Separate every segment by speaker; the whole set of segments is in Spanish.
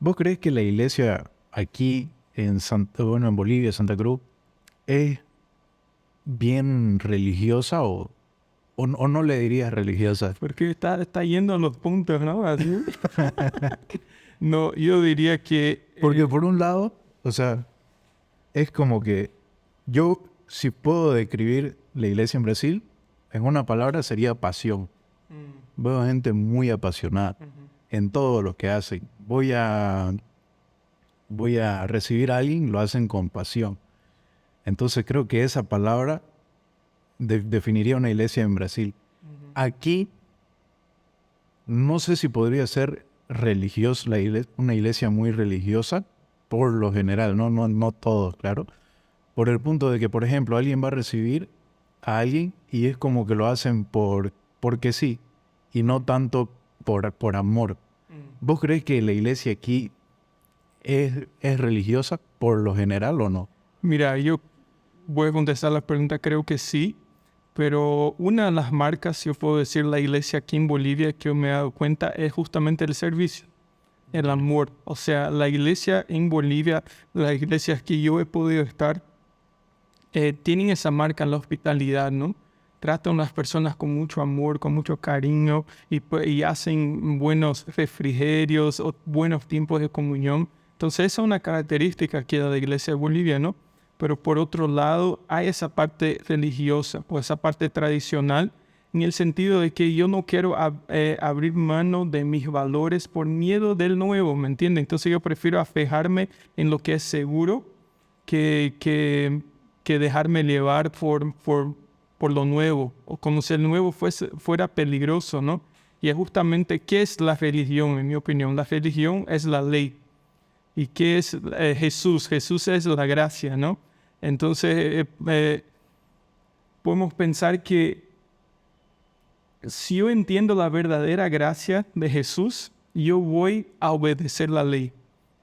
Speaker 1: ¿Vos creés que la iglesia aquí en Bolivia, Santa Cruz, es bien religiosa o no le dirías religiosa?
Speaker 2: Porque está yendo a los puntos, ¿no? Así. No, yo diría que...
Speaker 1: Porque por un lado, o sea, es como que yo, si puedo describir la iglesia en Brasil, en una palabra sería pasión. Veo gente muy apasionada en todo lo que hacen. Voy a recibir a alguien, lo hacen con pasión. Entonces creo que esa palabra definiría una iglesia en Brasil. Aquí no sé si podría ser religiosa, una iglesia muy religiosa, por lo general, no todos, claro. Por el punto de que, por ejemplo, alguien va a recibir a alguien y es como que lo hacen porque sí, y no tanto por amor. ¿Vos creés que la iglesia aquí es religiosa por lo general o no?
Speaker 2: Mira, yo voy a contestar la pregunta, creo que sí, pero una de las marcas, si yo puedo decir, la iglesia aquí en Bolivia que yo me he dado cuenta es justamente el servicio, el amor. O sea, la iglesia en Bolivia, las iglesias que yo he podido estar, tienen esa marca en la hospitalidad, ¿no? Tratan a las personas con mucho amor, con mucho cariño y hacen buenos refrigerios o buenos tiempos de comunión. Entonces esa es una característica que da la iglesia de Bolivia, ¿no? Pero por otro lado hay esa parte religiosa o esa parte tradicional en el sentido de que yo no quiero abrir mano de mis valores por miedo del nuevo, ¿me entiendes? Entonces yo prefiero aferrarme en lo que es seguro que dejarme llevar por lo nuevo, o como si el nuevo fuera peligroso, ¿no? Y es justamente, ¿qué es la religión, en mi opinión? La religión es la ley. ¿Y qué es Jesús? Jesús es la gracia, ¿no? Entonces, podemos pensar que si yo entiendo la verdadera gracia de Jesús, yo voy a obedecer la ley.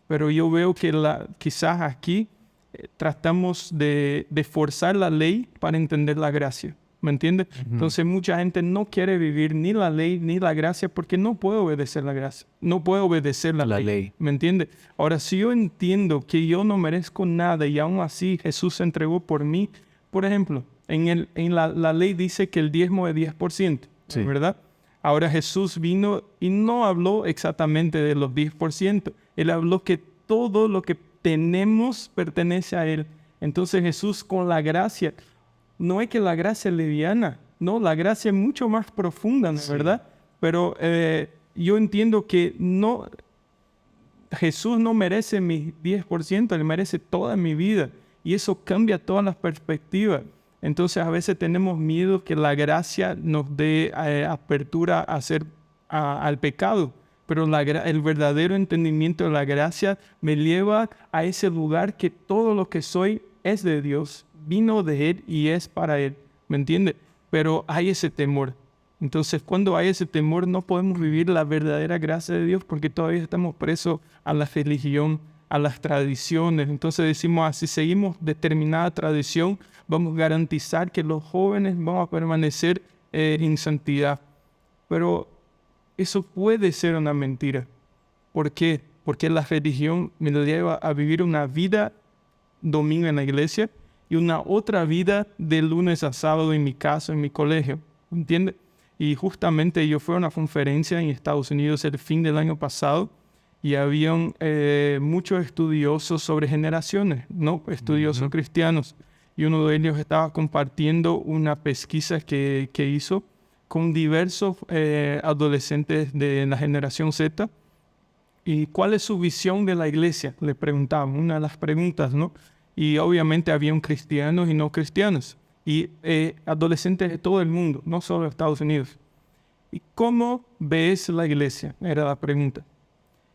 Speaker 2: Pero yo veo que quizás aquí tratamos de forzar la ley para entender la gracia. ¿Me entiendes? Entonces mucha gente no quiere vivir ni la ley ni la gracia porque no puede obedecer la gracia. No puede obedecer la ley. ¿Me entiendes? Ahora, si yo entiendo que yo no merezco nada y aún así Jesús se entregó por mí, por ejemplo, en la ley dice que el diezmo es 10%,
Speaker 1: Sí.
Speaker 2: ¿verdad? Ahora Jesús vino y no habló exactamente de los 10%. Él habló que todo lo que tenemos pertenece a Él. Entonces Jesús con la gracia, no es que la gracia es liviana, no, la gracia es mucho más profunda, ¿no es verdad? Pero yo entiendo que no, Jesús no merece mi 10%, Él merece toda mi vida. Y eso cambia todas las perspectivas. Entonces a veces tenemos miedo que la gracia nos dé apertura al pecado. Pero el verdadero entendimiento de la gracia me lleva a ese lugar que todo lo que soy es de Dios, vino de Él y es para Él. ¿Me entiende? Pero hay ese temor. Entonces, cuando hay ese temor, no podemos vivir la verdadera gracia de Dios porque todavía estamos presos a la religión, a las tradiciones. Entonces decimos, si seguimos determinada tradición, vamos a garantizar que los jóvenes van a permanecer en santidad. Pero eso puede ser una mentira. ¿Por qué? Porque la religión me lleva a vivir una vida domingo en la iglesia y una otra vida de lunes a sábado en mi casa, en mi colegio. ¿Entiendes? Y justamente yo fui a una conferencia en Estados Unidos el fin del año pasado y habían muchos estudiosos sobre generaciones, ¿no? Estudiosos cristianos. Y uno de ellos estaba compartiendo una pesquisa que hizo con diversos adolescentes de la generación Z. ¿Y cuál es su visión de la iglesia? Le preguntaban, una de las preguntas, ¿no? Y obviamente habían cristianos y no cristianos. Y adolescentes de todo el mundo, no solo de Estados Unidos. ¿Y cómo ves la iglesia? Era la pregunta.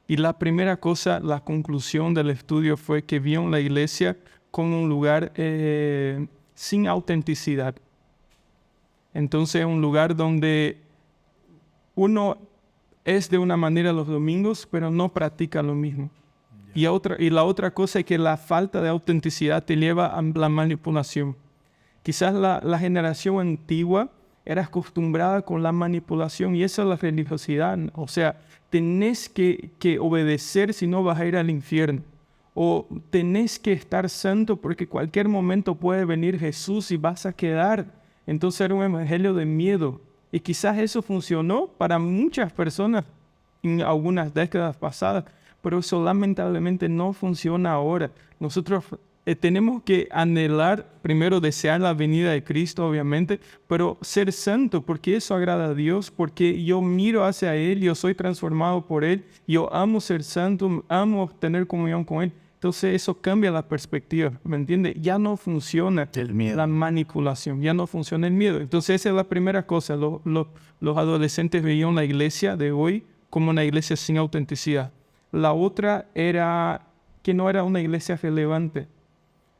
Speaker 2: Y la primera cosa, la conclusión del estudio fue que vieron la iglesia como un lugar sin autenticidad. Entonces, un lugar donde uno es de una manera los domingos, pero no practica lo mismo. Y la otra cosa es que la falta de autenticidad te lleva a la manipulación. Quizás la generación antigua era acostumbrada con la manipulación y esa es la religiosidad. O sea, tenés que obedecer, si no vas a ir al infierno. O tenés que estar santo porque cualquier momento puede venir Jesús y vas a quedar. Entonces era un evangelio de miedo. Y quizás eso funcionó para muchas personas en algunas décadas pasadas, pero eso lamentablemente no funciona ahora. Nosotros tenemos que anhelar, primero desear la venida de Cristo, obviamente, pero ser santo, porque eso agrada a Dios, porque yo miro hacia Él, yo soy transformado por Él, yo amo ser santo, amo tener comunión con Él. Entonces eso cambia la perspectiva, ¿me entiendes? Ya no funciona
Speaker 1: El miedo.
Speaker 2: la manipulación, ya no funciona el miedo. Entonces esa es la primera cosa. Los adolescentes veían la iglesia de hoy como una iglesia sin autenticidad. La otra era que no era una iglesia relevante.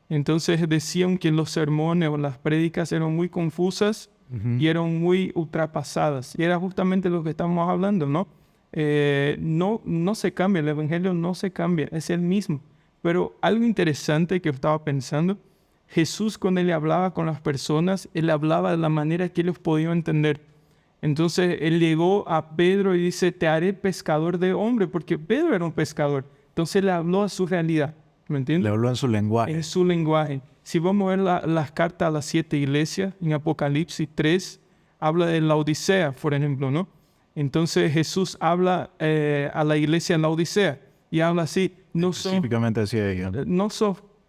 Speaker 2: Entonces decían que los sermones o las prédicas eran muy confusas y eran muy ultrapasadas. Y era justamente lo que estamos hablando, ¿no? No se cambia, el evangelio no se cambia, es el mismo. Pero algo interesante que estaba pensando, Jesús cuando Él hablaba con las personas, Él hablaba de la manera que ellos podían entender. Entonces Él llegó a Pedro y dice, te haré pescador de hombres, porque Pedro era un pescador. Entonces le habló a su realidad, ¿me entiendes?
Speaker 1: Le habló en su lenguaje.
Speaker 2: En su lenguaje. Si vamos a ver las cartas a las 7 iglesias, en Apocalipsis 3, habla de la Odisea, por ejemplo, ¿no? Entonces Jesús habla a la iglesia en la Odisea y habla así,
Speaker 1: Específicamente decía ella.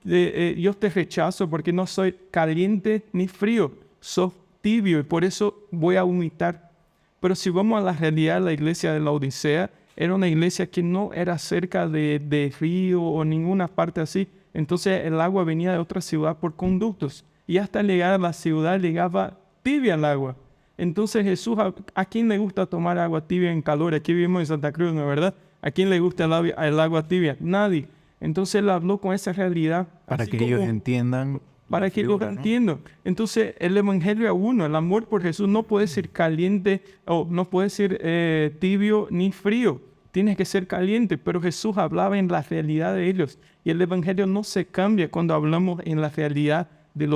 Speaker 2: yo te rechazo porque no soy caliente ni frío, sos tibio y por eso voy a vomitar. Pero si vamos a la realidad, la iglesia de la Odisea era una iglesia que no era cerca de río o ninguna parte así. Entonces el agua venía de otra ciudad por conductos. Y hasta llegar a la ciudad llegaba tibia el agua. Entonces Jesús, ¿a quién le gusta tomar agua tibia en calor? Aquí vivimos en Santa Cruz, ¿no es verdad? ¿A quién le gusta el agua tibia? Nadie. Entonces él habló con esa realidad.
Speaker 1: Para que ellos entiendan.
Speaker 2: Para que ellos entiendan. Entonces el evangelio es uno. El amor por Jesús no puede ser caliente o no puede ser tibio ni frío. Tienes que ser caliente. Pero Jesús hablaba en la realidad de ellos. Y el evangelio no se cambia cuando hablamos en la realidad de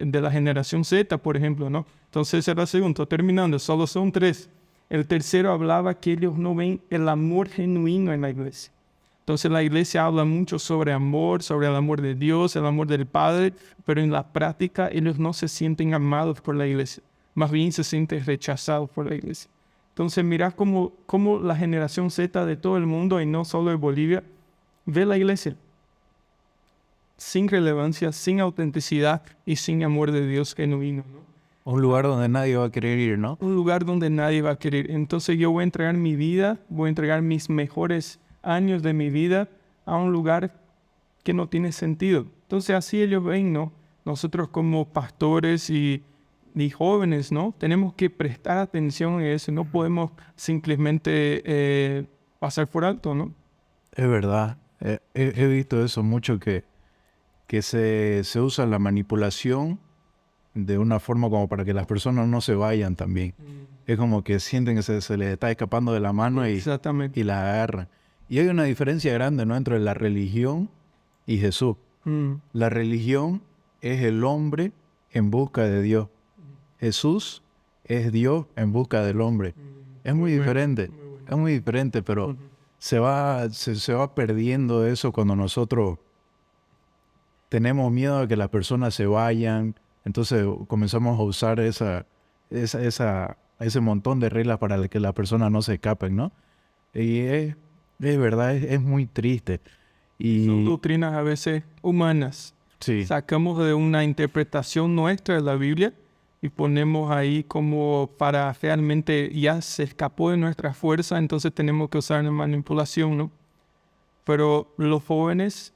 Speaker 2: la generación Z, por ejemplo, ¿no? Entonces ese era el segundo. Terminando, solo son 3. El tercero hablaba que ellos no ven el amor genuino en la iglesia. Entonces la iglesia habla mucho sobre el amor de Dios, el amor del Padre, pero en la práctica ellos no se sienten amados por la iglesia. Más bien se sienten rechazados por la iglesia. Entonces mirá cómo la generación Z de todo el mundo, y no solo de Bolivia, ve la iglesia. Sin relevancia, sin autenticidad y sin amor de Dios genuino, ¿no?
Speaker 1: Un lugar donde nadie va a querer ir, ¿no?
Speaker 2: Un lugar donde nadie va a querer ir. Entonces yo voy a entregar mi vida, voy a entregar mis mejores años de mi vida a un lugar que no tiene sentido. Entonces así ellos ven, ¿no? Nosotros como pastores y jóvenes, ¿no? Tenemos que prestar atención a eso. No podemos simplemente pasar por alto, ¿no?
Speaker 1: Es verdad. He visto eso mucho que se usa la manipulación de una forma como para que las personas no se vayan también. Es como que sienten que se les está escapando de la mano
Speaker 2: Exactamente.
Speaker 1: y la agarran. Y hay una diferencia grande, ¿no?, entre la religión y Jesús. La religión es el hombre en busca de Dios. Jesús es Dios en busca del hombre. Es muy diferente. Es muy diferente, pero se va perdiendo eso cuando nosotros tenemos miedo de que las personas se vayan. Entonces comenzamos a usar ese montón de reglas para que las personas no se escapen, ¿no? Y es verdad, es muy triste.
Speaker 2: Son doctrinas a veces humanas.
Speaker 1: Sí.
Speaker 2: Sacamos de una interpretación nuestra de la Biblia y ponemos ahí como para realmente ya se escapó de nuestra fuerza, entonces tenemos que usar la manipulación, ¿no? Pero los jóvenes,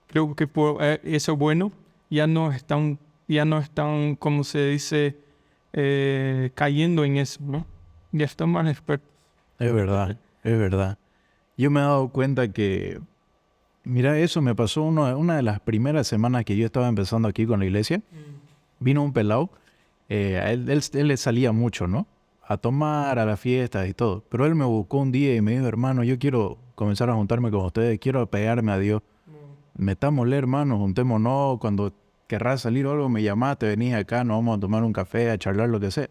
Speaker 2: creo que por eso es bueno, ya no están, como se dice, cayendo en eso, ¿no? Ya están más expertos.
Speaker 1: Es verdad, es verdad. Yo me he dado cuenta que, mira, eso me pasó una de las primeras semanas que yo estaba empezando aquí con la iglesia. Vino un pelado, él le salía mucho, ¿no? A tomar, a las fiestas y todo. Pero él me buscó un día y me dijo, hermano, yo quiero comenzar a juntarme con ustedes, quiero apegarme a Dios. Metámosle, hermano, juntémonos, cuando querrás salir o algo, me llamás, te venís acá, nos vamos a tomar un café, a charlar, lo que sea.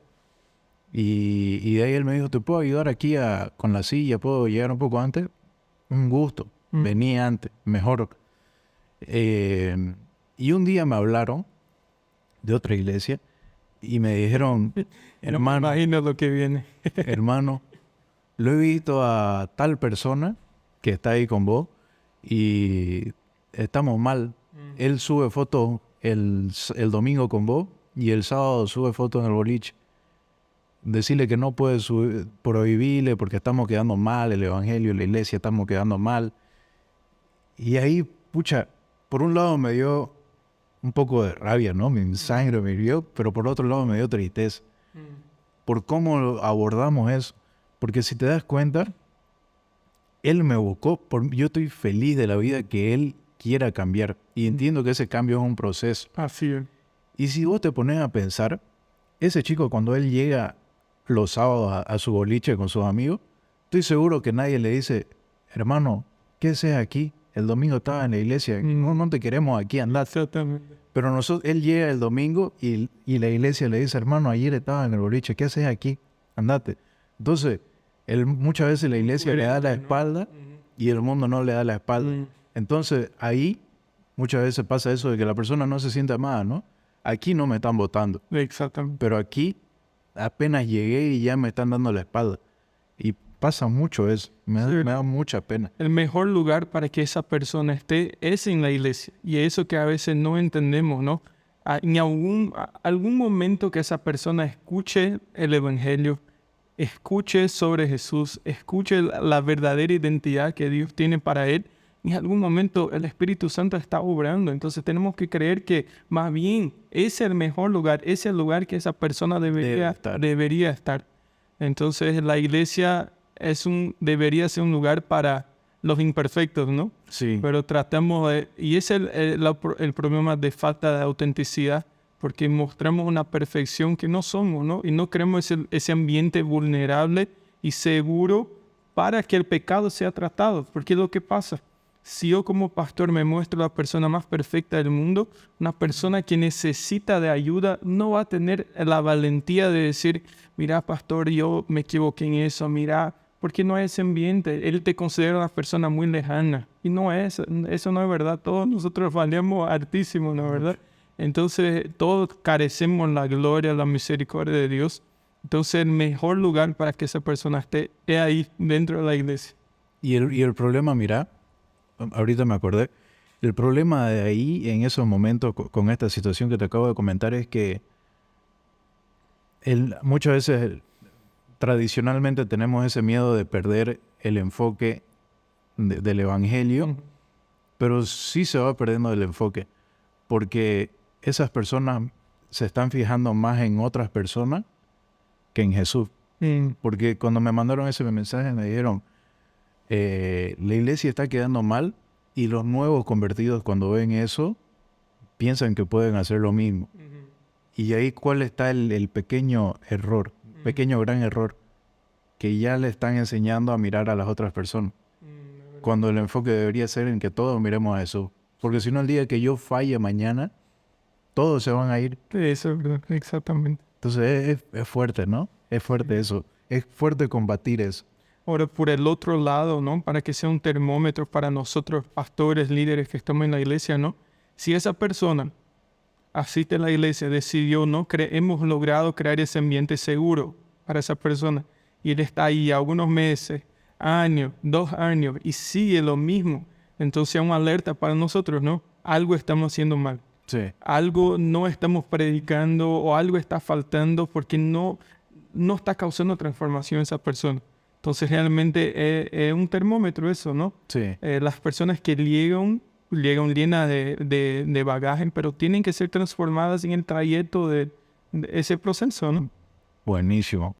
Speaker 1: Y de ahí él me dijo, ¿te puedo ayudar aquí con la silla? ¿Puedo llegar un poco antes? Un gusto. Vení antes, mejor. Y un día me hablaron de otra iglesia y me dijeron,
Speaker 2: No me
Speaker 1: hermano,
Speaker 2: imagino lo que viene.
Speaker 1: hermano, lo he visto a tal persona que está ahí con vos y estamos mal. Él sube fotos el domingo con vos y el sábado sube fotos en el boliche. Decirle que no puede subir, prohibirle porque estamos quedando mal, el evangelio, la iglesia, estamos quedando mal. Y ahí, pucha, por un lado me dio un poco de rabia, ¿no? Mi sangre me hirvió, pero por otro lado me dio tristeza por cómo abordamos eso. Porque si te das cuenta, él me buscó, yo estoy feliz de la vida que él quiera cambiar. Y entiendo que ese cambio es un proceso.
Speaker 2: Así es.
Speaker 1: Y si vos te pones a pensar, ese chico cuando él llega los sábados a su boliche con sus amigos, estoy seguro que nadie le dice, hermano, ¿qué haces aquí? El domingo estaba en la iglesia, no te queremos aquí, andar.
Speaker 2: Exactamente.
Speaker 1: Pero él llega el domingo y la iglesia le dice, hermano, ayer estaba en el boliche, ¿qué haces aquí? Andate. Entonces, muchas veces la iglesia le da la espalda y el mundo no le da la espalda. Entonces, ahí muchas veces pasa eso de que la persona no se siente amada, ¿no? Aquí no me están votando,
Speaker 2: Exactamente.
Speaker 1: pero aquí apenas llegué y ya me están dando la espalda. Y pasa mucho eso, me da mucha pena.
Speaker 2: El mejor lugar para que esa persona esté es en la iglesia. Y eso que a veces no entendemos, ¿no? En algún momento que esa persona escuche el evangelio, escuche sobre Jesús, escuche la verdadera identidad que Dios tiene para él, en algún momento el Espíritu Santo está obrando. Entonces tenemos que creer que más bien es el mejor lugar, es el lugar que esa persona debería estar. Entonces la iglesia debería ser un lugar para los imperfectos, ¿no?
Speaker 1: Sí.
Speaker 2: Pero tratamos de... Y es el problema de falta de autenticidad, porque mostramos una perfección que no somos, ¿no? Y no creamos ese ambiente vulnerable y seguro para que el pecado sea tratado. Porque es lo que pasa. Si yo como pastor me muestro la persona más perfecta del mundo, una persona que necesita de ayuda no va a tener la valentía de decir, mira, pastor, yo me equivoqué en eso, mira, porque no es ese ambiente. Él te considera una persona muy lejana. Y no es, eso no es verdad. Todos nosotros valemos altísimo, ¿no es verdad? Entonces, todos carecemos la gloria, la misericordia de Dios. Entonces, el mejor lugar para que esa persona esté es ahí, dentro de la iglesia.
Speaker 1: Y el problema, mira, ahorita me acordé, el problema de ahí, en esos momentos, con esta situación que te acabo de comentar, es que muchas veces tradicionalmente tenemos ese miedo de perder el enfoque del evangelio, pero sí se va perdiendo el enfoque, porque esas personas se están fijando más en otras personas que en Jesús. Porque cuando me mandaron ese mensaje me dijeron, la iglesia está quedando mal y los nuevos convertidos cuando ven eso piensan que pueden hacer lo mismo. Y ahí cuál está el pequeño error, pequeño gran error, que ya le están enseñando a mirar a las otras personas. Cuando el enfoque debería ser en que todos miremos a Jesús. Porque si no, el día que yo falle mañana, todos se van a ir.
Speaker 2: Eso es verdad, exactamente.
Speaker 1: Entonces es fuerte, ¿no? Es fuerte eso. Es fuerte combatir eso.
Speaker 2: Ahora, por el otro lado, ¿no? Para que sea un termómetro para nosotros, pastores, líderes que estamos en la iglesia, ¿no? Si esa persona asiste a la iglesia, decidió, ¿no? Hemos logrado crear ese ambiente seguro para esa persona. Y él está ahí algunos meses, años, 2 años, y sigue lo mismo. Entonces es una alerta para nosotros, ¿no? Algo estamos haciendo mal.
Speaker 1: Sí.
Speaker 2: Algo no estamos predicando o algo está faltando porque no está causando transformación esa persona. Entonces realmente es un termómetro eso, ¿no?
Speaker 1: Sí.
Speaker 2: Las personas que llegan llenas de bagaje, pero tienen que ser transformadas en el trayecto de ese proceso, ¿no?
Speaker 1: Buenísimo.